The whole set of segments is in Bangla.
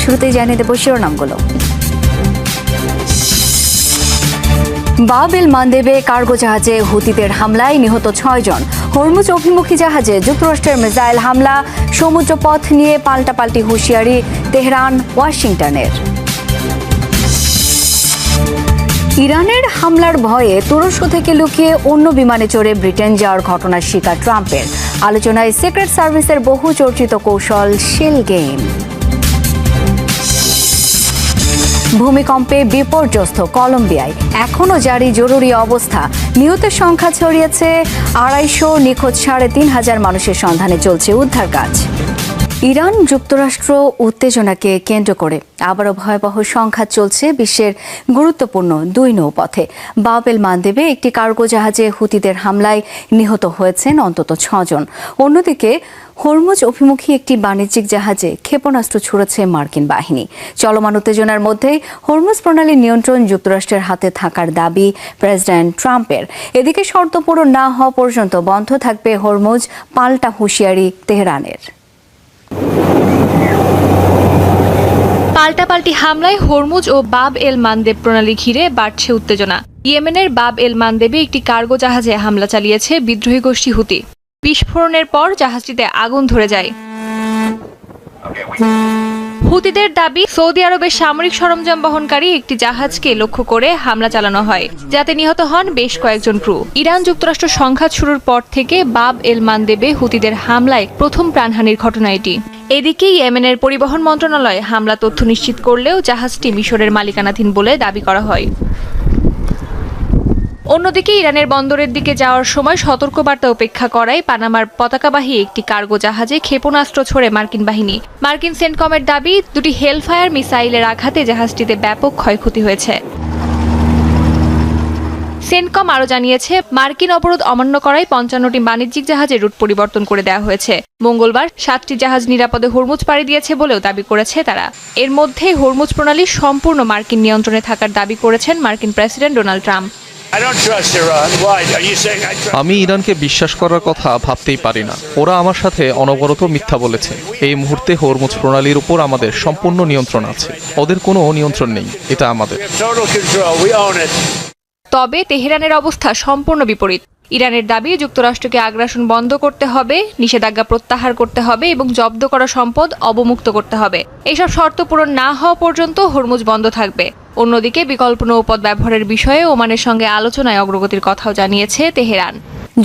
শুরুতেই জানিয়ে দেব শিরোনামগুলো। বাব এল মান্দেবে কার্গো জাহাজে হুতিদের হামলায় নিহত 6 জন। হরমুজ অভিমুখী জাহাজে যুক্তরাষ্ট্রের মিসাইল হামলা, সমুদ্রপথ নিয়ে পাল্টাপাল্টি হুঁশিয়ারি তেহরান ওয়াশিংটনের। ইরানের হামলার ভয়ে তুরস্ক থেকে লুকিয়ে অন্য বিমানে চড়ে ব্রিটেন যাওয়ার ঘটনার শিকার ট্রাম্পের। আলোচনায় সিক্রেট সার্ভিসের বহু চর্চিত কৌশল শেল গেম। ভূমিকম্পে বিপর্যস্ত কলম্বিয়ায় এখনও জারি জরুরি অবস্থা। নিহতের সংখ্যা ছড়িয়েছে 250, নিখোঁজ 3,500 মানুষের সন্ধানে চলছে উদ্ধার কাজ। ইরান যুক্তরাষ্ট্র উত্তেজনাকে কেন্দ্র করে আবারও ভয়াবহ সংঘাত চলছে বিশ্বের গুরুত্বপূর্ণ 2 নৌপথে। বাব এল মান্দেবে একটি কার্গো জাহাজে হুতিদের হামলায় নিহত হয়েছেন অন্তত 6 জন। অন্যদিকে হরমুজ অভিমুখী একটি বাণিজ্যিক জাহাজে ক্ষেপণাস্ত্র ছুড়েছে মার্কিন বাহিনী। চলমান উত্তেজনার মধ্যেই হরমুজ প্রণালীর নিয়ন্ত্রণ যুক্তরাষ্ট্রের হাতে থাকার দাবি প্রেসিডেন্ট ট্রাম্পের। এদিকে শর্ত পূরণ না হওয়া পর্যন্ত বন্ধ থাকবে হরমুজ, পাল্টা হুঁশিয়ারি তেহরানের। পাল্টাপাল্টি হামলায় হরমুজ ও বাব এল মান্দেব প্রণালী ঘিরে বাড়ছে উত্তেজনা। ইয়েমেনের বাব এল মান্দেবে একটি কার্গো জাহাজে হামলা চালিয়েছে বিদ্রোহী গোষ্ঠী হুতি। বিস্ফোরণের পর জাহাজটিতে আগুন ধরে যায়। হুতিদের দাবি, সৌদি আরবের সামরিক সরঞ্জাম বহনকারী একটি জাহাজকে লক্ষ্য করে হামলা চালানো হয়, যাতে নিহত হন বেশ কয়েকজন ক্রু। ইরান যুক্তরাষ্ট্র সংঘাত শুরুর পর থেকে বাব এল মান্দেবে হুতিদের হামলায় প্রথম প্রাণহানির ঘটনা এটি। এদিকে ইয়েমেনের পরিবহন মন্ত্রণালয় হামলা তথ্য নিশ্চিত করলেও জাহাজটি মিশরের মালিকানাধীন বলে দাবি করা হয়। অন্যদিকে ইরানের বন্দরের দিকে যাওয়ার সময় সতর্কবার্তা উপেক্ষা করায় পানামার পতাকাবাহী একটি কার্গো জাহাজে ক্ষেপণাস্ত্র ছোড়ে মার্কিন বাহিনী। মার্কিন সেন্টকমের দাবি, 2টি হেলফায়ার মিসাইলের আঘাতে জাহাজটিতে ব্যাপক ক্ষয়ক্ষতি হয়েছে। সেন্টকম আরও জানিয়েছে, মার্কিন অবরোধ অমান্য করায় 55টি বাণিজ্যিক জাহাজের রুট পরিবর্তন করে দেওয়া হয়েছে। মঙ্গলবার 7টি জাহাজ নিরাপদে হরমুজ পাড়ি দিয়েছে বলেও দাবি করেছে তারা। এর মধ্যে হরমুজ প্রণালী সম্পূর্ণ মার্কিন নিয়ন্ত্রণে থাকার দাবি করেছেন মার্কিন প্রেসিডেন্ট ডোনাল্ড ট্রাম্প। আমি ইরানকে বিশ্বাস করার কথা ভাবতেই পারি না। ওরা আমার সাথে অনবরত মিথ্যা বলেছে। এই মুহূর্তে হরমুজ প্রণালীর উপর আমাদের সম্পূর্ণ নিয়ন্ত্রণ আছে। ওদের কোনো নিয়ন্ত্রণ নেই, এটা আমাদের। তবে তেহরানের অবস্থা সম্পূর্ণ বিপরীত। ইরানের দাবি, যুক্তরাষ্ট্রকে আগ্রাসন বন্ধ করতে হবে, নিষেধাজ্ঞা প্রত্যাহার করতে হবে এবং জব্দ করা সম্পদ অবমুক্ত করতে হবে। এসব শর্ত পূরণ না হওয়া পর্যন্ত হরমুজ বন্ধ থাকবে। অন্যদিকে বিকল্প নৌপথ ব্যবহারের বিষয়ে ওমানের সঙ্গে আলোচনায় অগ্রগতির কথাও জানিয়েছে তেহরান।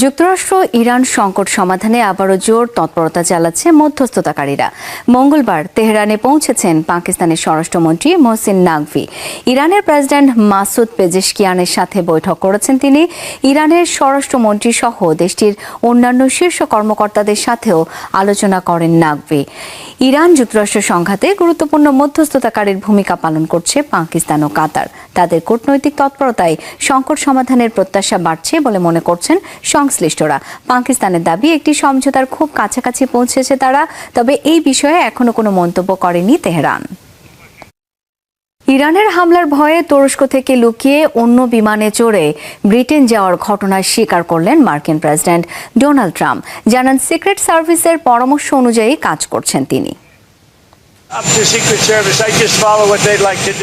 যুক্তরাষ্ট্র ইরান সংকট সমাধানে আবারও জোর তৎপরতা চালাচ্ছে মধ্যস্থতাকারীরা। মঙ্গলবার তেহরানে পৌঁছেছেন পাকিস্তানের স্বরাষ্ট্রমন্ত্রী মোহসিন নাকভি। ইরানের প্রেসিডেন্ট মাসুদ পেজেশকিয়ানের সাথে বৈঠক করেছেন তিনি। ইরানের স্বরাষ্ট্রমন্ত্রী সহ দেশটির অন্যান্য শীর্ষ কর্মকর্তাদের সাথেও আলোচনা করেন নাকভি। ইরান যুক্তরাষ্ট্র সংঘাতে গুরুত্বপূর্ণ মধ্যস্থতাকারীর ভূমিকা পালন করছে পাকিস্তান ও কাতার। তাদের কূটনৈতিক তৎপরতায় সংকট সমাধানের প্রত্যাশা বাড়ছে বলে মনে করছেন সংশ্লিষ্টরা। পাকিস্তানের দাবি, একটি সমঝোতার খুব কাছাকাছি পৌঁছেছে তারা, তবে এই বিষয়ে এখনো কোনো মন্তব্য করেনি তেহরান। ইরানের হামলার ভয়ে তুরস্ক থেকে লুকিয়ে অন্য বিমানে চড়ে ব্রিটেন যাওয়ার ঘটনার স্বীকার করলেন মার্কিন প্রেসিডেন্ট ডোনাল্ড ট্রাম্প। জানান, সিক্রেট সার্ভিসের পরামর্শ অনুযায়ী কাজ করছেন তিনি।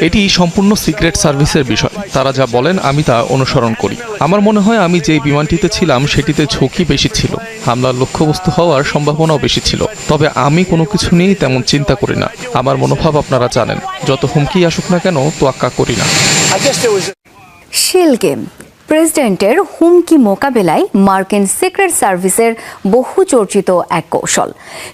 এটি সম্পূর্ণ সিক্রেট সার্ভিসের বিষয়। তারা যা বলেন আমি তা অনুসরণ করি। আমার মনে হয় আমি যে বিমানটিতে ছিলাম সেটিতে ঝুঁকি বেশি ছিল, হামলার লক্ষ্যবস্তু হওয়ার সম্ভাবনাও বেশি ছিল। তবে আমি কোনো কিছু নিয়েই তেমন চিন্তা করি না। আমার মনোভাব আপনারা জানেন, যত হুমকি আসুক না কেন তোয়াক্কা করি না। Shell game. প্রেসিডেন্টের হুমকি মোকাবেলায় মার্কিন সিক্রেট সার্ভিসের বহু চর্চিত এক কৌশল।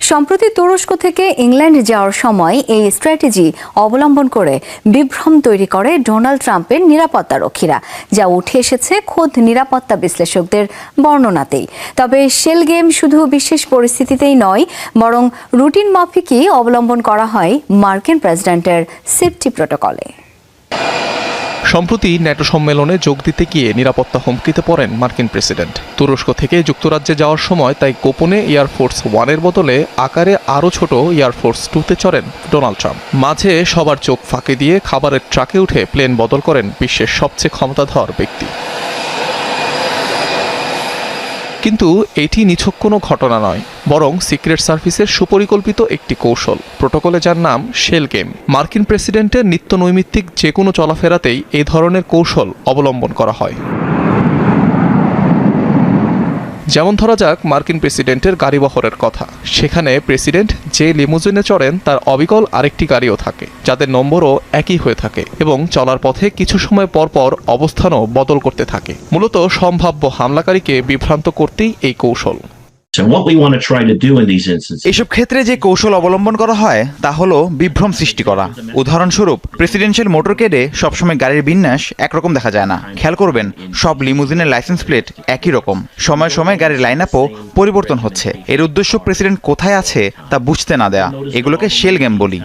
সম্প্রতি তুরস্ক থেকে ইংল্যান্ড যাওয়ার সময় এই স্ট্র্যাটেজি অবলম্বন করে বিভ্রম তৈরি করে ডোনাল্ড ট্রাম্পের নিরাপত্তারক্ষীরা, যা উঠে এসেছে খোদ নিরাপত্তা বিশ্লেষকদের বর্ণনাতেই। তবে শেল গেম শুধু বিশেষ পরিস্থিতিতেই নয়, বরং রুটিন মাফিকই অবলম্বন করা হয় মার্কিন প্রেসিডেন্টের সেফটি প্রটোকলে। সম্প্রতি ন্যাটো সম্মেলনে যোগ দিতে গিয়ে নিরাপত্তা হুমকিতে পড়েন মার্কিন প্রেসিডেন্ট। তুরস্ক থেকে যুক্তরাজ্যে যাওয়ার সময় তাই গোপনে এয়ারফোর্স 1-এর বদলে আকারে আরও ছোট এয়ারফোর্স 2-তে চড়েন ডোনাল্ড ট্রাম্প। মাঝে সবার চোখ ফাঁকি দিয়ে খাবারের ট্রাকে উঠে প্লেন বদল করেন বিশ্বের সবচেয়ে ক্ষমতাধর ব্যক্তি। কিন্তু এটি নিছক কোনো ঘটনা নয়, বরং সিক্রেট সার্ভিসের সুপরিকল্পিত একটি কৌশল, প্রোটোকলে যার নাম শেল গেম। মার্কিন প্রেসিডেন্টের নিত্য নৈমিত্তিক যে কোনো চলাফেরাতেই এই ধরনের কৌশল অবলম্বন করা হয়। যেমন ধরা যাক মার্কিন প্রেসিডেন্টের গাড়িবহরের কথা। সেখানে প্রেসিডেন্ট যে লিমুজিনে চড়েন তার অবিকল আরেকটি গাড়িও থাকে, যাদের নম্বরও একই হয়ে থাকে এবং চলার পথে কিছু সময় পর পর অবস্থানও বদল করতে থাকে। মূলত সম্ভাব্য হামলাকারীকে বিভ্রান্ত করতেই এই কৌশল। এসব ক্ষেত্রে যে কৌশল অবলম্বন করা হয় তা হলো বিভ্রম সৃষ্টি করা। উদাহরণস্বরূপ, প্রেসিডেন্সিয়াল মোটরকেডে সবসময় গাড়ির বিন্যাস একরকম দেখা যায় না। খেয়াল করবেন, সব লিমুজিনের লাইসেন্স প্লেট একই রকম। সময় সময় গাড়ির লাইন আপও পরিবর্তন হচ্ছে। এর উদ্দেশ্য প্রেসিডেন্ট কোথায় আছে তা বুঝতে না দেয়া। এগুলোকে শেল গেম বলি।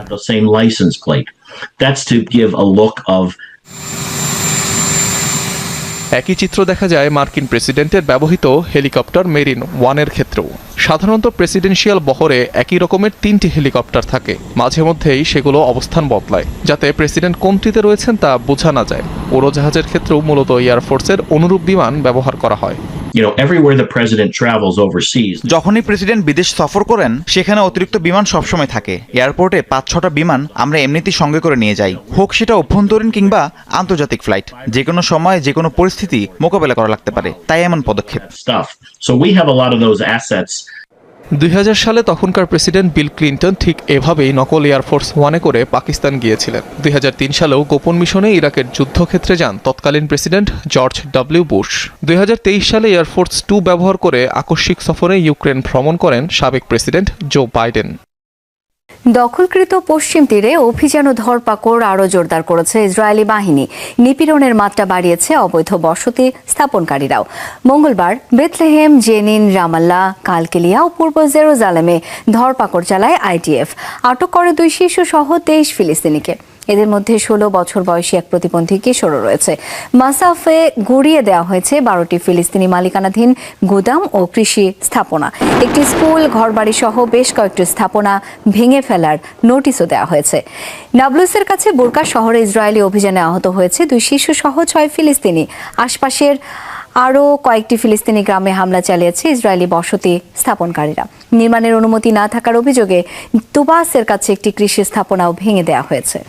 একই চিত্র দেখা যায় মার্কিন প্রেসিডেন্টের ব্যবহৃত হেলিকপ্টার মেরিন ওয়ানের ক্ষেত্রেও। সাধারণত প্রেসিডেন্সিয়াল বহরে একই রকমের 3টি হেলিকপ্টার থাকে। মাঝে মধ্যেই সেগুলো অবস্থান বদলায়, যাতে প্রেসিডেন্ট কোনটিতে রয়েছেন তা বোঝা না যায়। উড়োজাহাজের ক্ষেত্রেও মূলত এয়ারফোর্সের অনুরূপ বিমান ব্যবহার করা হয়। যখনই প্রেসিডেন্ট বিদেশ সফর করেন, সেখানে অতিরিক্ত বিমান সবসময় থাকে। এয়ারপোর্টে 5-6টা বিমান আমরা এমনিতেই সঙ্গে করে নিয়ে যাই, হোক সেটা অভ্যন্তরীণ কিংবা আন্তর্জাতিক ফ্লাইট। যে কোনো সময় যে কোনো পরিস্থিতি মোকাবেলা করা লাগতে পারে, তাই এমন পদক্ষেপ। 2000 সালে তখনকার প্রেসিডেন্ট বিল ক্লিন্টন ঠিক এভাবেই নকল এয়ারফোর্স ওয়ানে করে পাকিস্তান গিয়েছিলেন। 2003 সালেও গোপন মিশনে ইরাকের যুদ্ধক্ষেত্রে যান তৎকালীন প্রেসিডেন্ট জর্জ ডব্লিউ বুশ। 2023 সালে এয়ারফোর্স 2 ব্যবহার করে আকস্মিক সফরে ইউক্রেন ভ্রমণ করেন সাবেক প্রেসিডেন্ট জো বাইডেন। দখলকৃত পশ্চিম তীরে অভিযান ও ধরপাকড় আরও জোরদার করেছে ইসরায়েলি বাহিনী। নিপীড়নের মাত্রা বাড়িয়েছে অবৈধ বসতি স্থাপনকারীরাও। মঙ্গলবার বেথলেহেম, জেনিন, রামাল্লা, কালকেলিয়া ও পূর্ব জেরুজালেমে ধরপাকড় চালায় আইডিএফ। আটক করে 2 শিশু সহ 23 ফিলিস্তিনিকে। এদের মধ্যে 16 বছর বয়সী এক প্রতিবন্ধী কিশোরও রয়েছে। মাসাফে গুড়িয়ে দেওয়া হয়েছে 12টি ফিলিস্তিনি মালিকানাধীন গুদাম ও কৃষি স্থাপনা। একটি স্কুল, ঘরবাড়ি সহ বেশ কয়েকটি স্থাপনা ভেঙে ফেলার নোটিশও দেওয়া হয়েছে। নাবলুসের কাছে বুরকা শহরে ইসরায়েলি অভিযানে আহত হয়েছে 2 শিশু সহ 6 ফিলিস্তিনি। আশপাশের আরও কয়েকটি ফিলিস্তিনি গ্রামে হামলা চালিয়েছে ইসরায়েলি বসতি স্থাপনকারীরা। নির্মাণের অনুমতি না থাকার অভিযোগে তুবাসের কাছে একটি কৃষি স্থাপনাও ভেঙে দেওয়া হয়েছে।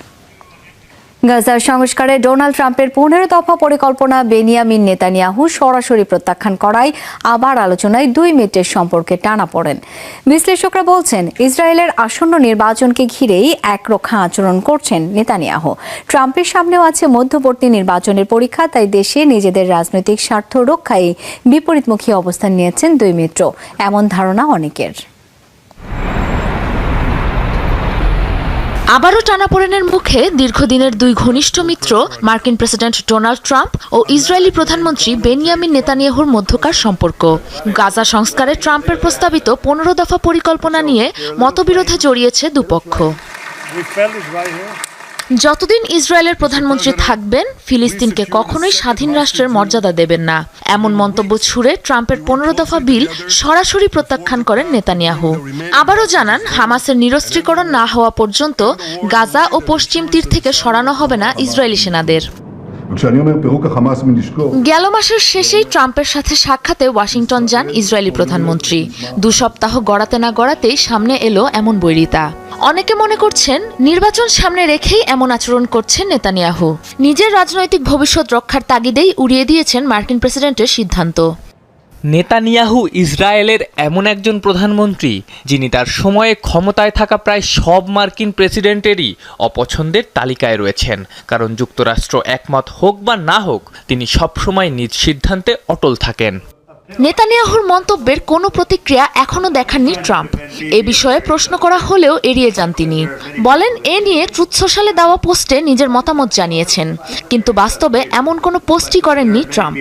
গাজার সংস্কারে ডোনাল্ড ট্রাম্পের 15 দফা পরিকল্পনা বেনিয়ামিন নেতানিয়াহু সরাসরি প্রত্যাখ্যান করায় আবার আলোচনায় 2 মিনিটের সম্পর্কে টানাপোড়েন। বিশ্লেষকরা বলছেন, ইসরায়েলের আসন্ন নির্বাচনকে ঘিরেই একরোখা আচরণ করছেন নেতানিয়াহু। ট্রাম্পের সামনেও আছে মধ্যবর্তী নির্বাচনের পরীক্ষা, তাই দেশে নিজেদের রাজনৈতিক স্বার্থ রক্ষায় বিপরীতমুখী অবস্থান নিয়েছেন 2 মিত্র, এমন ধারণা অনেকের। আবারও টানাপোড়েনের মুখে দীর্ঘদিনের 2 ঘনিষ্ঠ মিত্র মার্কিন প্রেসিডেন্ট ডোনাল্ড ট্রাম্প ও ইসরায়েলি প্রধানমন্ত্রী বেনিয়ামিন নেতানিয়াহুর মধ্যকার সম্পর্ক। গাজা সংস্কারে ট্রাম্পের প্রস্তাবিত 15 দফা পরিকল্পনা নিয়ে মতবিরোধে জড়িয়েছে দুপক্ষ। যতদিন ইসরায়েলের প্রধানমন্ত্রী থাকবেন, ফিলিস্তিনকে কখনোই স্বাধীন রাষ্ট্রের মর্যাদা দেবেন না, এমন মন্তব্য ছুড়ে ট্রাম্পের 15 দফা বিল সরাসরি প্রত্যাখ্যান করেন নেতানিয়াহু। আবারও জানান, হামাসের নিরস্ত্রীকরণ না হওয়া পর্যন্ত গাজা ও পশ্চিম তীর থেকে সরানো হবে না ইসরায়েলি সেনাদের। গেল মাসের শেষেই ট্রাম্পের সাথে সাক্ষাতে ওয়াশিংটন যান ইসরায়েলি প্রধানমন্ত্রী। 2 সপ্তাহ গড়াতে না গড়াতেই সামনে এলো এমন বৈরিতা। অনেকে মনে করছেন, নির্বাচন সামনে রেখেই এমন আচরণ করছেন নেতানিয়াহু। নিজের রাজনৈতিক ভবিষ্যৎ রক্ষার তাগিদেই উড়িয়ে দিয়েছেন মার্কিন প্রেসিডেন্টের সিদ্ধান্ত। নেতানিয়াহু ইসরায়েলের এমন একজন প্রধানমন্ত্রী যিনি তার সময়ে ক্ষমতায় থাকা প্রায় সব মার্কিন প্রেসিডেন্টেরই অপছন্দের তালিকায় রয়েছেন, কারণ যুক্তরাষ্ট্র একমত হোক বা না হোক তিনি সবসময় নিজ সিদ্ধান্তে অটল থাকেন। নেতানিয়াহুর মন্তব্যের কোনো প্রতিক্রিয়া এখনো দেখাননি ট্রাম্প। এ বিষয়ে প্রশ্ন করা হলেও এড়িয়ে যান তিনি। বলেন, এ নিয়ে ট্রুথ সোশ্যালে দেওয়া পোস্টে নিজের মতামত জানিয়েছেন, কিন্তু বাস্তবে এমন কোনো পোস্টই করেননি ট্রাম্প।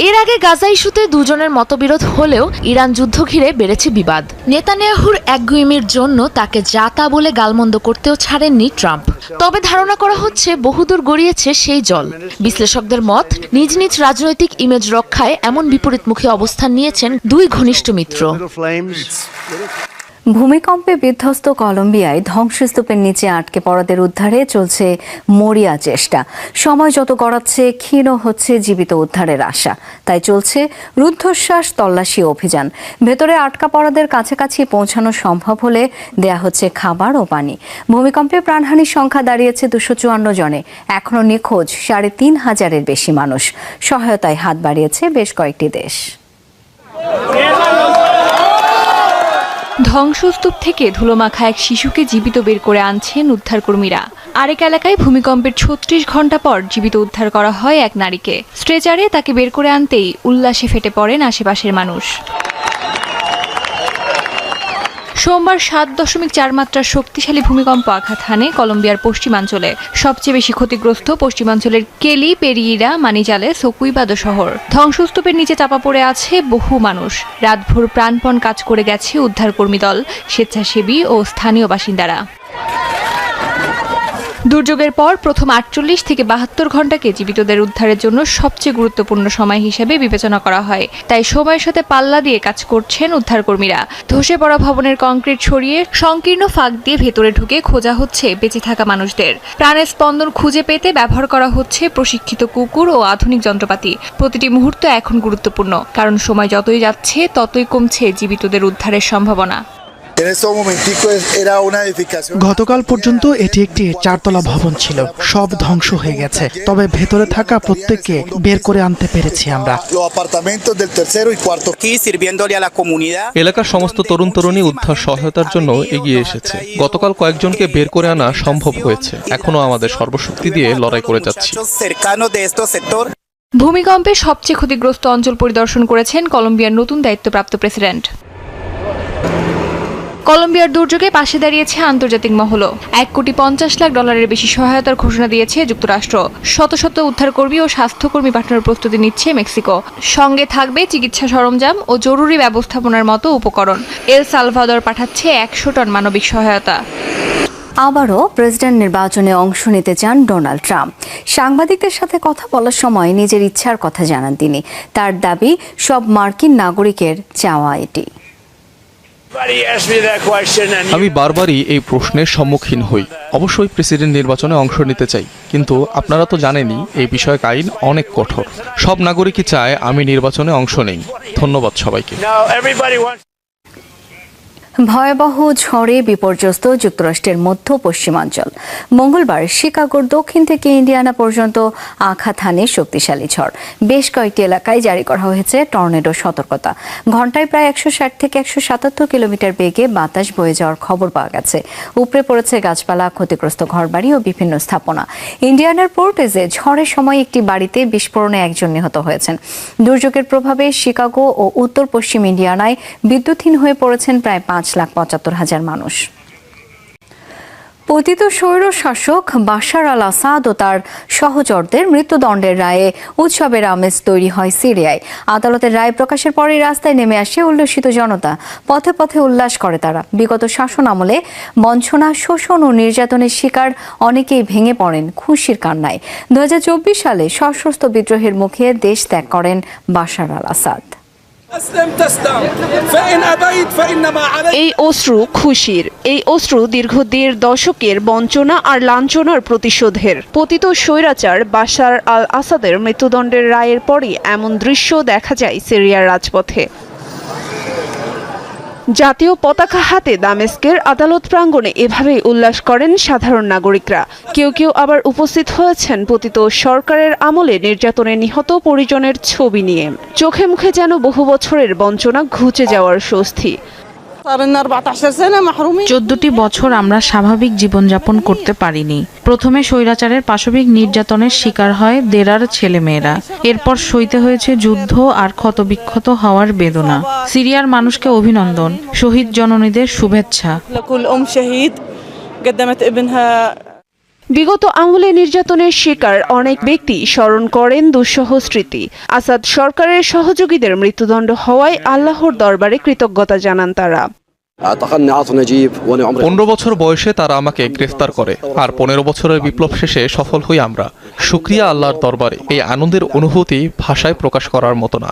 এর আগে গাজা ইস্যুতে 2 জনের মতবিরোধ হলেও ইরান যুদ্ধ ঘিরে বেড়েছে বিবাদ। নেতানিয়াহুর একগুঁয়েমির জন্য তাকে যা তা বলে গালমন্দ করতেও ছাড়েননি ট্রাম্প। তবে ধারণা করা হচ্ছে, বহুদূর গড়িয়েছে সেই জল। বিশ্লেষকদের মত, নিজ নিজ রাজনৈতিক ইমেজ রক্ষায় এমন বিপরীতমুখী অবস্থান নিয়েছেন 2 ঘনিষ্ঠ মিত্র। ভূমিকম্পে বিধ্বস্ত কলম্বিয়ায় ধ্বংসস্তূপের নিচে আটকে পড়াদের উদ্ধারে চলছে মরিয়া চেষ্টা। সময় যত গড়াচ্ছে ক্ষীণ হচ্ছে জীবিত উদ্ধারের আশা, তাই চলছে রুদ্ধশ্বাস তল্লাশি অভিযান। ভেতরে আটকা পড়াদের কাছাকাছি পৌঁছানো সম্ভব হলে দেয়া হচ্ছে খাবার ও পানি। ভূমিকম্পে প্রাণহানির সংখ্যা দাঁড়িয়েছে 254 জনে। এখনও নিখোঁজ 3,500-এর বেশি মানুষ। সহায়তায় হাত বাড়িয়েছে বেশ কয়েকটি দেশ। ধ্বংসস্তূপ থেকে ধুলোমাখা এক শিশুকে জীবিত বের করে আনছেন উদ্ধারকর্মীরা। আরেক এলাকায় ভূমিকম্পের 36 ঘন্টা পর জীবিত উদ্ধার করা হয় এক নারীকে। স্ট্রেচারে তাকে বের করে আনতেই উল্লাসে ফেটে পড়েন আশেপাশের মানুষ। সোমবার 7.4 মাত্রার শক্তিশালী ভূমিকম্প আঘাত হানে কলম্বিয়ার পশ্চিমাঞ্চলে। সবচেয়ে বেশি ক্ষতিগ্রস্ত পশ্চিমাঞ্চলের কেলি, পেরিইরা, মানিজালেস ও কুইবাদো শহর। ধ্বংসস্তূপের নিচে চাপা পড়ে আছে বহু মানুষ। রাতভর প্রাণপণ কাজ করে গেছে উদ্ধারকর্মী দল, স্বেচ্ছাসেবী ও স্থানীয় বাসিন্দারা। দুর্যোগের পর প্রথম 48 থেকে 72 ঘন্টাকে জীবিতদের উদ্ধারের জন্য সবচেয়ে গুরুত্বপূর্ণ সময় হিসেবে বিবেচনা করা হয়। তাই সময়ের সাথে পাল্লা দিয়ে কাজ করছেন উদ্ধারকর্মীরা। ধসে পড়া ভবনের কংক্রিট সরিয়ে সংকীর্ণ ফাঁক দিয়ে ভেতরে ঢুকে খোঁজা হচ্ছে বেঁচে থাকা মানুষদের। প্রাণের স্পন্দন খুঁজে পেতে ব্যবহার করা হচ্ছে প্রশিক্ষিত কুকুর ও আধুনিক যন্ত্রপাতি। প্রতিটি মুহূর্ত এখন গুরুত্বপূর্ণ, কারণ সময় যতই যাচ্ছে ততই কমছে জীবিতদের উদ্ধারের সম্ভাবনা। গতকাল পর্যন্ত এটি একটি 4তলা ভবন ছিল। সব ধ্বংস হয়ে গেছে, তবে ভেতরে থাকা প্রত্যেককে বের করে আনতে পেরেছি আমরা। এলাকার সমস্ত তরুণ তরুণী উদ্ধার সহায়তার জন্য এগিয়ে এসেছে। গতকাল কয়েকজনকে বের করে আনা সম্ভব হয়েছে। এখনো আমাদের সর্বশক্তি দিয়ে লড়াই করে যাচ্ছি। ভূমিকম্পে সবচেয়ে ক্ষতিগ্রস্ত অঞ্চল পরিদর্শন করেছেন কলম্বিয়ার নতুন দায়িত্বপ্রাপ্ত প্রেসিডেন্ট। কলম্বিয়ার দুর্যোগে পাশে দাঁড়িয়েছে আন্তর্জাতিক মহলও। $1.50 কোটি বেশি সহায়তার ঘোষণা দিয়েছে যুক্তরাষ্ট্র। শত শত উদ্ধারকর্মী ও স্বাস্থ্যকর্মী পাঠানোর প্রস্তুতি নিচ্ছে মেক্সিকো। সঙ্গে থাকবে চিকিৎসা সরঞ্জাম ও জরুরি ব্যবস্থাপনার মতো উপকরণ। এল সালভাদর পাঠাচ্ছে 100 টন মানবিক সহায়তা। আবারও প্রেসিডেন্ট নির্বাচনে অংশ নিতে চান ডোনাল্ড ট্রাম্প। সাংবাদিকদের সাথে কথা বলার সময় নিজের ইচ্ছার কথা জানান তিনি। তার দাবি, সব মার্কিন নাগরিকের চাওয়া এটি। আমি বারবারই এই প্রশ্নের সম্মুখীন হই। অবশ্যই প্রেসিডেন্ট নির্বাচনে অংশ নিতে চাই, কিন্তু আপনারা তো জানেনই এই বিষয়ক আইন অনেক কঠোর। সব নাগরিকই চায় আমি নির্বাচনে অংশ নেই। ধন্যবাদ সবাইকে। ভয়াবহ ঝড়ে বিপর্যস্ত যুক্তরাষ্ট্রের মধ্য পশ্চিমাঞ্চল। মঙ্গলবার শিকাগোর দক্ষিণ থেকে ইন্ডিয়ানা পর্যন্ত আঘাত হানে শক্তিশালী ঝড়। বেশ কয়েকটি এলাকায় জারি করা হয়েছে টর্নেডো সতর্কতা। ঘন্টায় প্রায় 160 থেকে 177 কিলোমিটার বেগে বাতাস বয়ে যাওয়ার খবর পাওয়া গেছে। উপড়ে পড়েছে গাছপালা, ক্ষতিগ্রস্ত ঘরবাড়ি ও বিভিন্ন স্থাপনা। ইন্ডিয়ানার পোর্টেজে ঝড়ের সময় একটি বাড়িতে বিস্ফোরণে একজন নিহত হয়েছেন। দুর্যোগের প্রভাবে শিকাগো ও উত্তর পশ্চিম ইন্ডিয়ানায় বিদ্যুৎহীন হয়ে পড়েছেন প্রায় 5,75,000 মানুষ। পতিত স্বৈর শাসক বাশার আল আসাদ ও তার সহচরদের মৃত্যুদণ্ডের রায়ে উৎসবের আমেজ তৈরি হয় সিরিয়ায়। আদালতের রায় প্রকাশের পরই রাস্তায় নেমে আসে উল্লসিত জনতা। পথে পথে উল্লাস করে তারা। বিগত শাসন আমলে বঞ্চনা, শোষণ ও নির্যাতনের শিকার অনেকেই ভেঙে পড়েন খুশির কান্নায়। 2024 সালে সশস্ত্র বিদ্রোহের মুখে দেশ ত্যাগ করেন বাশার আল আসাদ। এই অশ্রু খুশির, এই অশ্রু দীর্ঘ 1.5 দশকের বঞ্চনা আর লাঞ্ছনার প্রতিশোধের। পতিত স্বৈরাচার বাশার আল আসাদের মৃত্যুদণ্ডের রায়ের পরই এমন দৃশ্য দেখা যায় সিরিয়ার রাজপথে। জাতীয় পতাকা হাতে দামেস্কের আদালত প্রাঙ্গণে এভাবেই উল্লাস করেন সাধারণ নাগরিকরা। কেউ কেউ আবার উপস্থিত হয়েছেন পতিত সরকারের আমলে নির্যাতনে নিহত পরিজনের ছবি নিয়ে। চোখে মুখে যেন বহু বছরের বঞ্চনা ঘুচে যাওয়ার স্বস্তি। 14টি বছর আমরা স্বাভাবিক জীবনযাপন করতে পারিনি। প্রথমে স্বৈরাচারের পাশবিক নির্যাতনের শিকার হয় দেরার ছেলেমেয়েরা। এরপর সইতে হয়েছে যুদ্ধ আর ক্ষতবিক্ষত হওয়ার বেদনা। সিরিয়ার মানুষকে অভিনন্দন, শহীদ জননীদের শুভেচ্ছা। বিগত আমলে নির্যাতনের শিকার অনেক ব্যক্তি স্মরণ করেন দুঃসহ স্মৃতি। আসাদ সরকারের সহযোগীদের মৃত্যুদণ্ড হওয়ায় আল্লাহর দরবারে কৃতজ্ঞতা জানান তারা। 15 বছর বয়সে তারা আমাকে গ্রেফতার করে, আর 15 বছরের বিপ্লব শেষে সফল হই আমরা। শুকরিয়া আল্লাহর দরবারে। এই আনন্দের অনুভূতি ভাষায় প্রকাশ করার মতো না।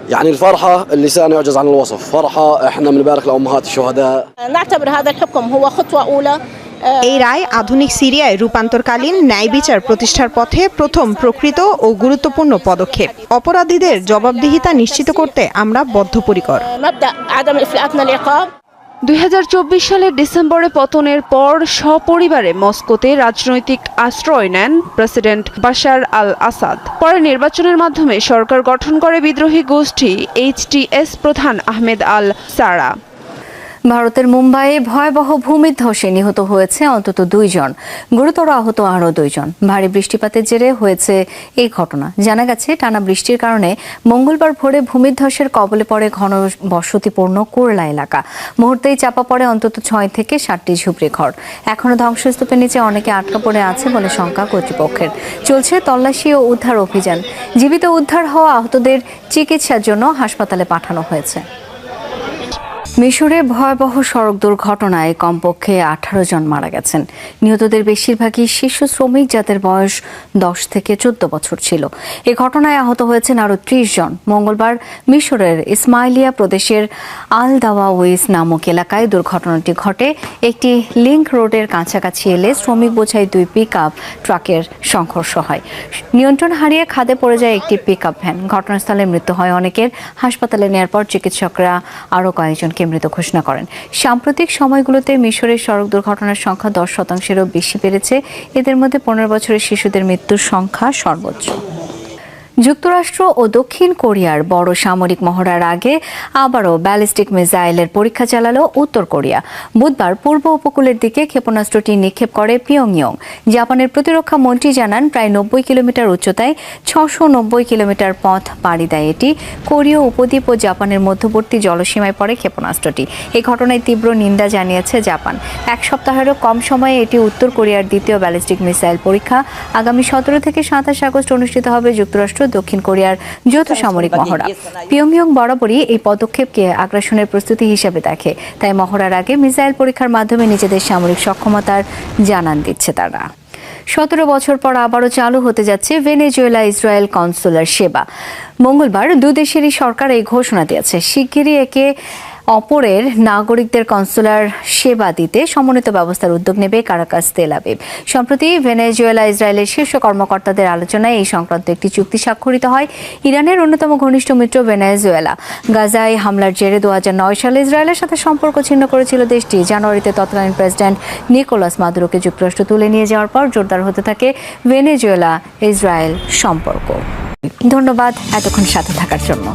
يعني الفرحة اللسان يعجز عن الوصف، فرحة احنا بنبارك لأمهات الشهداء. نعتبر هذا الحكم هو خطوة أولى এই রায় আধুনিক সিরিয়ায় রূপান্তরকালীন ন্যায় বিচার প্রতিষ্ঠার পথে প্রথম প্রকৃত ও গুরুত্বপূর্ণ পদক্ষেপ। অপরাধীদের জবাবদিহিতা নিশ্চিত করতে আমরা বদ্ধপরিকর। مبدأ عدم إفلاتنا العقاب 2024 সালের ডিসেম্বরে পতনের পর সপরিবারে মস্কোতে রাজনৈতিক আশ্রয় নেন প্রেসিডেন্ট বাশার আল আসাদ। পরে নির্বাচনের মাধ্যমে সরকার গঠন করে বিদ্রোহী গোষ্ঠী HTS প্রধান আহমেদ আল সারা। ভারতের মুম্বাইয়ে ভয়াবহ ভূমিধসে নিহত হয়েছে অন্তত 2 জন, গুরুতর আহত আরও 2 জন। ভারী বৃষ্টিপাতের জেরে হয়েছে এই ঘটনা। জানা গেছে টানা বৃষ্টির কারণে মঙ্গলবার ভোরে ভূমিধসের কবলে পড়ে ঘন বসতিপূর্ণ কোরলা এলাকা। মুহূর্তেই চাপা পড়ে অন্তত 6 থেকে 7টি ঝুপড়ি ঘর। এখনো ধ্বংসস্তূপের নিচে অনেকে আটকা পড়ে আছে বলে শঙ্কা কর্তৃপক্ষের। চলছে তল্লাশি ও উদ্ধার অভিযান। জীবিত উদ্ধার হওয়া আহতদের চিকিৎসার জন্য হাসপাতালে পাঠানো হয়েছে। মিশরে ভয়াবহ সড়ক দুর্ঘটনায় কমপক্ষে 18 জন মারা গেছেন। নিহতদের বেশিরভাগই শিশু শ্রমিক, যাদের বয়স 10 থেকে 14 বছর ছিল। এই ঘটনায় আহত হয়েছেন আরও 30 জন। মঙ্গলবার মিশরের ইসমাইলিয়া প্রদেশের আল দাওয়াউইস নামক এলাকায় দুর্ঘটনাটি ঘটে। একটি লিংক রোডের কাছাকাছি এলে শ্রমিক বোঝাই 2 পিকআপ ট্রাকের সংঘর্ষ হয়। নিয়ন্ত্রণ হারিয়ে খাদে পড়ে যায় একটি পিকআপ ভ্যান। ঘটনাস্থলে মৃত্যু হয় অনেকের। হাসপাতালে নেওয়ার পর চিকিৎসকরা আরও কয়েকজনকে মৃত ঘোষণা করেন। সাম্প্রতিক সময়গুলোতে মিশরের সড়ক দুর্ঘটনার সংখ্যা 10%-এরও বেশি বেড়েছে। এদের মধ্যে 15 বছরের শিশুদের মৃত্যুর সংখ্যা সর্বোচ্চ। যুক্তরাষ্ট্র ও দক্ষিণ কোরিয়ার বড় সামরিক মহড়ার আগে আবারও ব্যালিস্টিক মিসাইলের পরীক্ষা চালালো উত্তর কোরিয়া। বুধবার পূর্ব উপকূলের দিকে ক্ষেপণাস্ত্রটি নিক্ষেপ করে পিয়ংইয়ং। জাপানের প্রতিরক্ষা মন্ত্রী জানান, প্রায় 90 কিলোমিটার উচ্চতায় 690 কিলোমিটার পথ পাড়ি দেয় এটি। কোরীয় উপদ্বীপ ও জাপানের মধ্যবর্তী জলসীমায় পড়ে ক্ষেপণাস্ত্রটি। এই ঘটনায় তীব্র নিন্দা জানিয়েছে জাপান। 1 সপ্তাহেরও কম সময়ে এটি উত্তর কোরিয়ার দ্বিতীয় ব্যালিস্টিক মিসাইল পরীক্ষা। আগামী 17 থেকে 27 আগস্ট অনুষ্ঠিত হবে যুক্তরাষ্ট্র দক্ষিণ কোরিয়ার যৌথ সামরিক মহড়া। পিয়ংইয়ং বরাবরই এই পদক্ষেপকে আগ্রাসনের প্রস্তুতি হিসেবে দেখে। তাই মহড়ার আগে মিসাইল পরীক্ষার মাধ্যমে নিজেদের সামরিক সক্ষমতার জানান দিচ্ছে তারা। 17 বছর পর আবারও চালু হতে যাচ্ছে ভেনেজুয়েলা ইসরায়েল কনসুলার সেবা। মঙ্গলবার দুদেশেরই সরকার এই ঘোষণা দিয়েছে। শিগগিরই একে অপরের নাগরিকদের কনসুলার সেবা দিতে সমন্বিত ব্যবস্থার উদ্যোগ নেবে কারাকাস তেল আবিব। সম্প্রতি ভেনেজুয়েলা ইসরায়েলের শীর্ষ কর্মকর্তাদের আলোচনায় এই সংক্রান্ত একটি চুক্তি স্বাক্ষরিত হয়। ইরানের অন্যতম ঘনিষ্ঠ মিত্র ভেনেজুয়েলা গাজায় হামলার জেরে 2009 সালে ইসরায়েলের সাথে সম্পর্ক ছিন্ন করেছিল দেশটি। জানুয়ারিতে তৎকালীন প্রেসিডেন্ট নিকোলাস মাদুরোকে যুক্তরাষ্ট্র তুলে নিয়ে যাওয়ার পর জোরদার হতে থাকে ভেনেজুয়েলা ইসরায়েল সম্পর্ক। ধন্যবাদ এতক্ষণ সাথে থাকার জন্য।